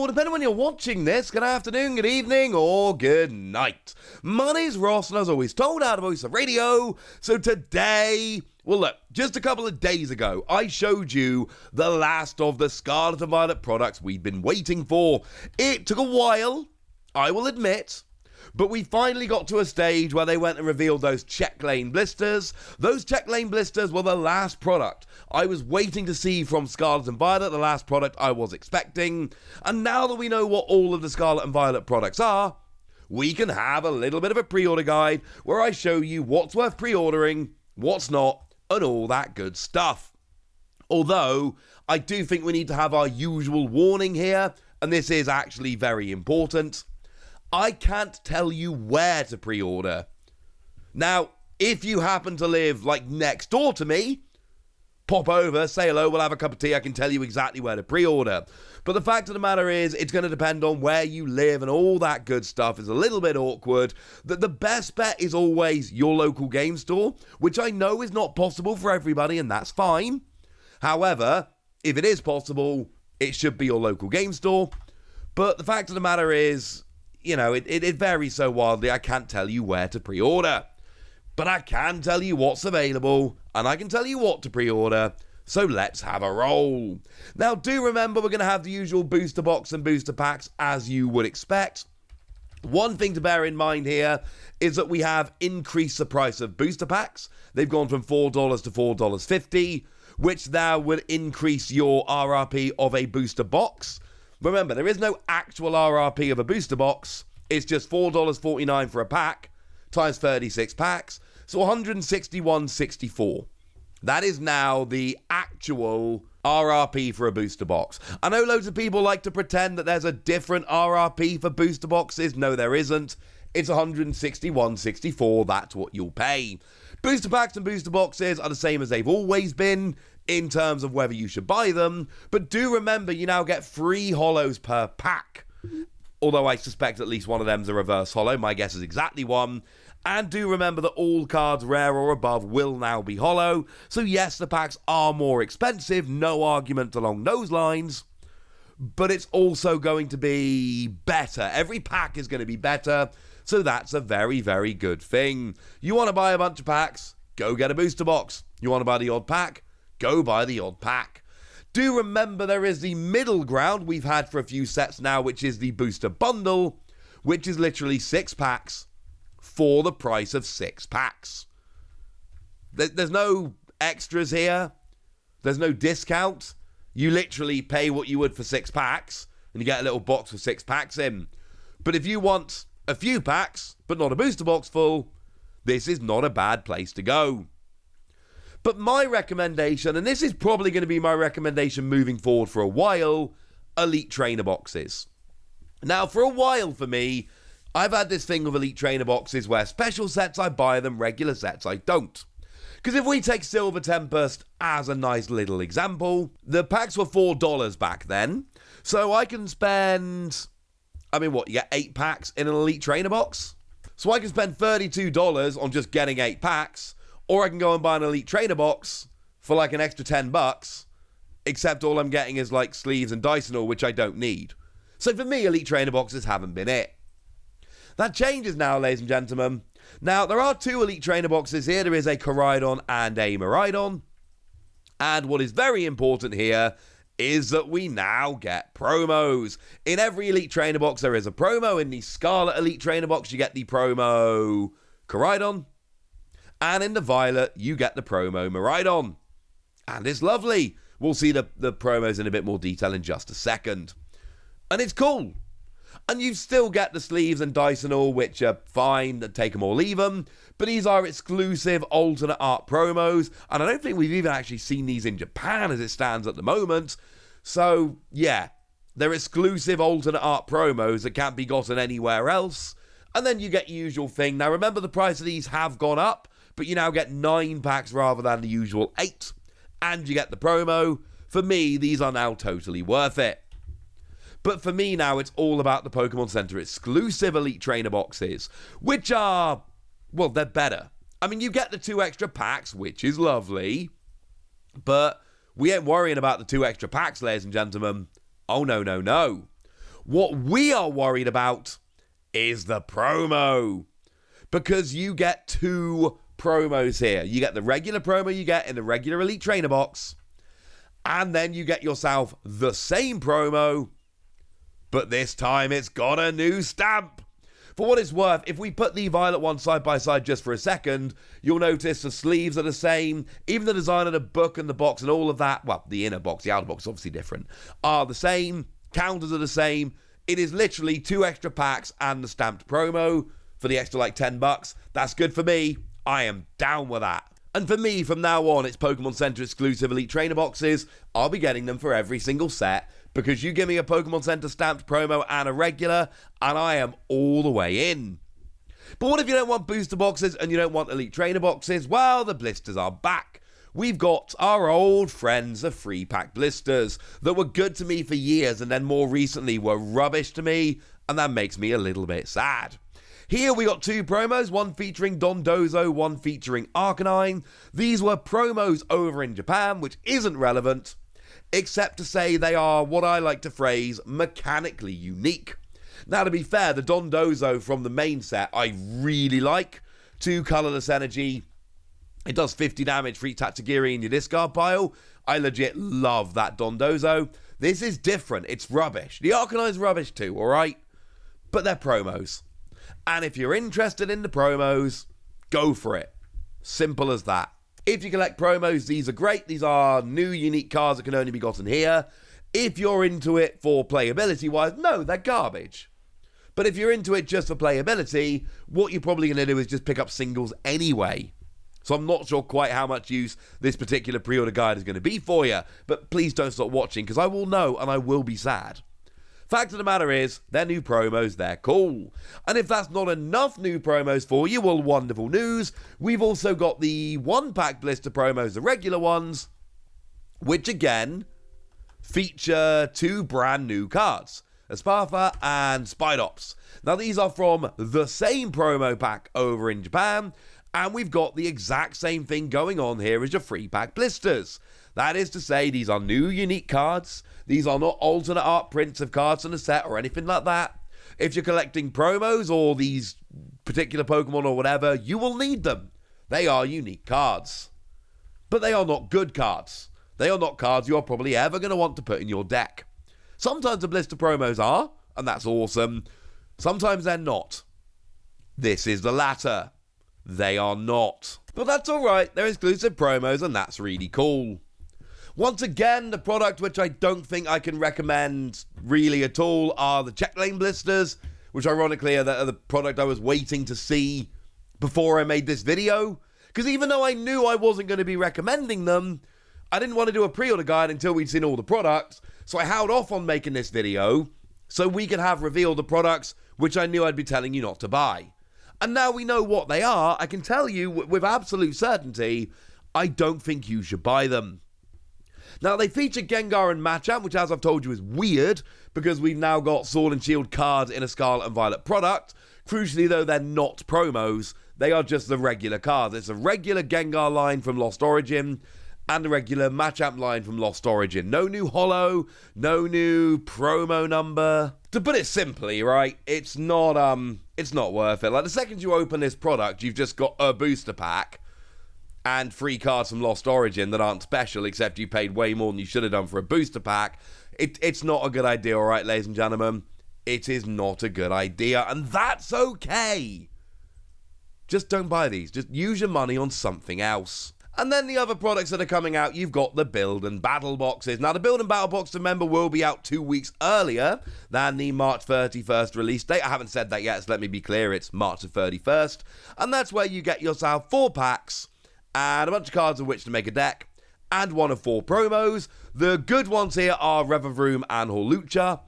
or depending on when you're watching this, good afternoon, good evening, or good night. My name's Ross, and as always told, out of Voice of Radio. So today, well look, just a couple of days ago, I showed you the last of the Scarlet and Violet products we'd been waiting for. It took a while, I will admit, but we finally got to a stage where they went and revealed those check lane blisters. Those check lane blisters were the last product I was waiting to see from Scarlet and Violet, the last product I was expecting. And now that we know what all of the Scarlet and Violet products are, we can have a little bit of a pre-order guide where I show you what's worth pre-ordering, what's not, and all that good stuff. Although, I do think we need to have our usual warning here, and this is actually very important. I can't tell you where to pre-order. Now, if you happen to live, like, next door to me, pop over, say hello, we'll have a cup of tea, I can tell you exactly where to pre-order. But the fact of the matter is, it's going to depend on where you live and all that good stuff. Is a little bit awkward. The best bet is always your local game store, which I know is not possible for everybody, and that's fine. However, if it is possible, it should be your local game store. But the fact of the matter is, you know, it varies so wildly, I can't tell you where to pre-order. But I can tell you what's available, and I can tell you what to pre-order, so let's have a roll. Now, do remember we're going to have the usual booster box and booster packs, as you would expect. One thing to bear in mind here is that we have increased the price of booster packs. They've gone from $4 to $4.50, which now would increase your RRP of a booster box. Remember, there is no actual RRP of a booster box. It's just $4.49 for a pack, times 36 packs, so $161.64. That is now the actual RRP for a booster box. I know loads of people like to pretend that there's a different RRP for booster boxes. No, there isn't. It's $161.64. That's what you'll pay. Booster packs and booster boxes are the same as they've always been in terms of whether you should buy them. But do remember, you now get 3 holos per pack. Although I suspect at least one of them's a reverse holo. My guess is exactly one. And do remember that all cards rare or above will now be holo. So yes, the packs are more expensive. No argument along those lines. But it's also going to be better. Every pack is going to be better. So that's a very, very good thing. You want to buy a bunch of packs? Go get a booster box. You want to buy the odd pack? Go buy the odd pack. Do remember there is the middle ground we've had for a few sets now, which is the booster bundle, which is literally 6 packs for the price of 6 packs. There's no extras here. There's no discount. You literally pay what you would for 6 packs, and you get a little box with 6 packs in. But if you want a few packs, but not a booster box full, this is not a bad place to go. But my recommendation, and this is probably going to be my recommendation moving forward for a while, Elite Trainer boxes. Now, for a while for me, I've had this thing with Elite Trainer boxes where special sets I buy them, regular sets I don't. Because if we take Silver Tempest as a nice little example, the packs were $4 back then. So I can spend, you get 8 packs in an Elite Trainer box? So I can spend $32 on just getting 8 packs, or I can go and buy an Elite Trainer box for like an extra $10, except all I'm getting is like sleeves and dice and all, which I don't need. So for me, Elite Trainer boxes haven't been it. That changes now, ladies and gentlemen. Now, there are 2 Elite Trainer boxes here. There is a Koraidon and a Miraidon. And what is very important here is that we now get promos. In every Elite Trainer box, there is a promo. In the Scarlet Elite Trainer box, you get the promo Koraidon. And in the Violet, you get the promo Miraidon. And it's lovely. We'll see the promos in a bit more detail in just a second. And it's cool. And you still get the sleeves and dice and all, which are fine, take them or leave them. But these are exclusive alternate art promos. And I don't think we've even actually seen these in Japan as it stands at the moment. So, yeah, they're exclusive alternate art promos that can't be gotten anywhere else. And then you get your usual thing. Now, remember, the price of these have gone up, but you now get 9 packs rather than the usual 8. And you get the promo. For me, these are now totally worth it. But for me now, it's all about the Pokemon Center exclusive Elite Trainer boxes, which are, well, they're better. I mean, you get the 2 extra packs, which is lovely, but we ain't worrying about the 2 extra packs, ladies and gentlemen. Oh, no, no, no. What we are worried about is the promo. Because you get 2 promos here. You get the regular promo you get in the regular Elite Trainer box. And then you get yourself the same promo, but this time it's got a new stamp. For what it's worth, if we put the Violet one side by side just for a second, you'll notice the sleeves are the same. Even the design of the book and the box and all of that, well, the inner box, the outer box is obviously different, are the same. Counters are the same. It is literally 2 extra packs and the stamped promo for the extra like $10. That's good for me. I am down with that. And for me, from now on, it's Pokemon Center exclusive Elite Trainer boxes. I'll be getting them for every single set, because you give me a Pokemon Center stamped promo and a regular, and I am all the way in. But what if you don't want booster boxes and you don't want Elite Trainer boxes? Well, the blisters are back. We've got our old friends, the free pack blisters, that were good to me for years and then more recently were rubbish to me, and that makes me a little bit sad. Here we got 2 promos, one featuring Dondozo, one featuring Arcanine. These were promos over in Japan, which isn't relevant, except to say they are what I like to phrase mechanically unique. Now, to be fair, the Dondozo from the main set I really like. 2 colourless energy. It does 50 damage for each Tatsugiri in your discard pile. I legit love that Dondozo. This is different. It's rubbish. The Arcanine's rubbish too, alright? But they're promos. And if you're interested in the promos, go for it. Simple as that. If you collect promos, these are great. These are new, unique cards that can only be gotten here. If you're into it for playability-wise, no, they're garbage. But if you're into it just for playability, what you're probably going to do is just pick up singles anyway. So I'm not sure quite how much use this particular pre-order guide is going to be for you. But please don't stop watching, because I will know and I will be sad. Fact of the matter is, they're new promos, they're cool. And if that's not enough new promos for you, well, wonderful news. We've also got the 1-pack blister promos, the regular ones, which again feature 2 brand new cards, Esparfa and Spidops. Now, these are from the same promo pack over in Japan, and we've got the exact same thing going on here as your free pack blisters. That is to say, these are new unique cards. These are not alternate art prints of cards in a set or anything like that. If you're collecting promos or these particular Pokemon or whatever, you will need them. They are unique cards. But they are not good cards. They are not cards you are probably ever going to want to put in your deck. Sometimes the blister promos are, and that's awesome. Sometimes they're not. This is the latter. They are not. But that's alright, they're exclusive promos and that's really cool. Once again, the product which I don't think I can recommend really at all are the Check Lane blisters, which ironically are the product I was waiting to see before I made this video. Because even though I knew I wasn't going to be recommending them, I didn't want to do a pre-order guide until we'd seen all the products, so I held off on making this video so we could have revealed the products which I knew I'd be telling you not to buy. And now we know what they are, I can tell you with absolute certainty, I don't think you should buy them. Now, they feature Gengar and Machamp, which, as I've told you, is weird, because we've now got Sword and Shield cards in a Scarlet and Violet product. Crucially, though, they're not promos. They are just the regular cards. It's a regular Gengar line from Lost Origin, and a regular Machamp line from Lost Origin. No new holo, no new promo number. To put it simply, right, it's not worth it. Like, the second you open this product, you've just got a booster pack and 3 cards from Lost Origin that aren't special, except you paid way more than you should have done for a booster pack. It's not a good idea, alright, ladies and gentlemen? It is not a good idea, and that's okay. Just don't buy these. Just use your money on something else. And then the other products that are coming out, you've got the Build and Battle boxes. Now, the Build and Battle box, remember, will be out 2 weeks earlier than the March 31st release date. I haven't said that yet, so let me be clear, it's March the 31st. And that's where you get yourself 4 packs and a bunch of cards of which to make a deck, and 1 of 4 promos. The good ones here are Revavroom and Hawlucha,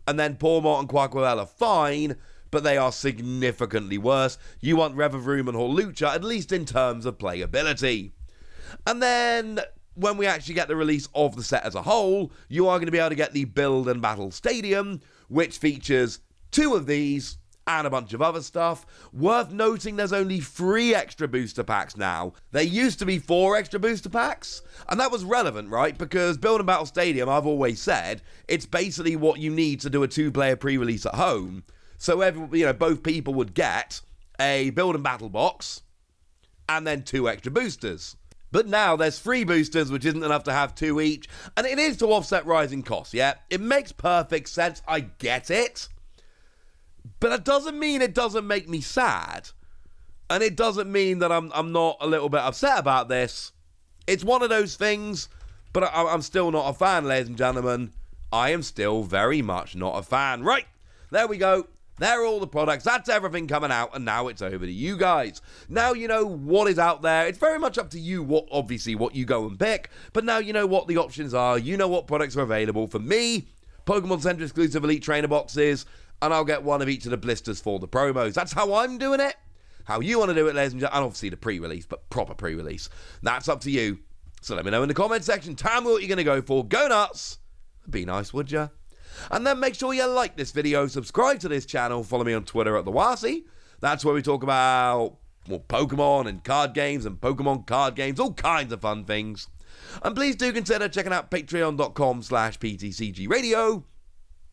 and then Pawmot and Quaquaval are fine, but they are significantly worse. You want Revavroom and Hawlucha, at least in terms of playability. And then, when we actually get the release of the set as a whole, you are going to be able to get the Build and Battle Stadium, which features 2 of these and a bunch of other stuff. Worth noting, there's only 3 extra booster packs now. There used to be 4 extra booster packs, and that was relevant, right? Because Build and Battle Stadium, I've always said, it's basically what you need to do a 2-player pre-release at home. So both people would get a Build and Battle box, and then 2 extra boosters. But now there's 3 boosters, which isn't enough to have 2 each, and it is to offset rising costs, yeah? It makes perfect sense, I get it. But that doesn't mean it doesn't make me sad. And it doesn't mean that I'm not a little bit upset about this. It's one of those things, but I'm still not a fan, ladies and gentlemen. I am still very much not a fan. Right, there we go. There are all the products. That's everything coming out, and now it's over to you guys. Now you know what is out there. It's very much up to you what you go and pick, but now you know what the options are. You know what products are available. For me, Pokemon Center exclusive Elite Trainer boxes, and I'll get one of each of the blisters for the promos. That's how I'm doing it. How you want to do it, ladies and gentlemen, and obviously the pre-release, but proper pre-release. That's up to you. So let me know in the comment section. Tell me what you're going to go for. Go nuts. Be nice, would ya? And then make sure you like this video, subscribe to this channel, follow me on Twitter at TheWasi. That's where we talk about Pokemon and card games and Pokemon card games, all kinds of fun things. And please do consider checking out patreon.com/PTCGradio,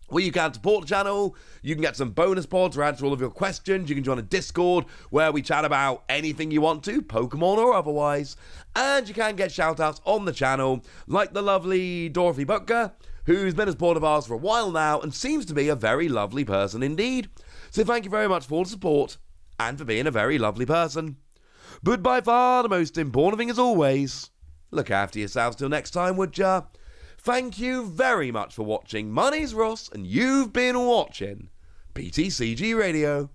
where you can support the channel. You can get some bonus pods to answer all of your questions. You can join a Discord where we chat about anything you want to, Pokemon or otherwise. And you can get shout-outs on the channel, like the lovely Dorothy Butker, who's been a supporter of ours for a while now and seems to be a very lovely person indeed. So thank you very much for the support and for being a very lovely person. But by far the most important thing as always, look after yourselves till next time, would ya? Thank you very much for watching. My name's Ross and you've been watching PTCG Radio.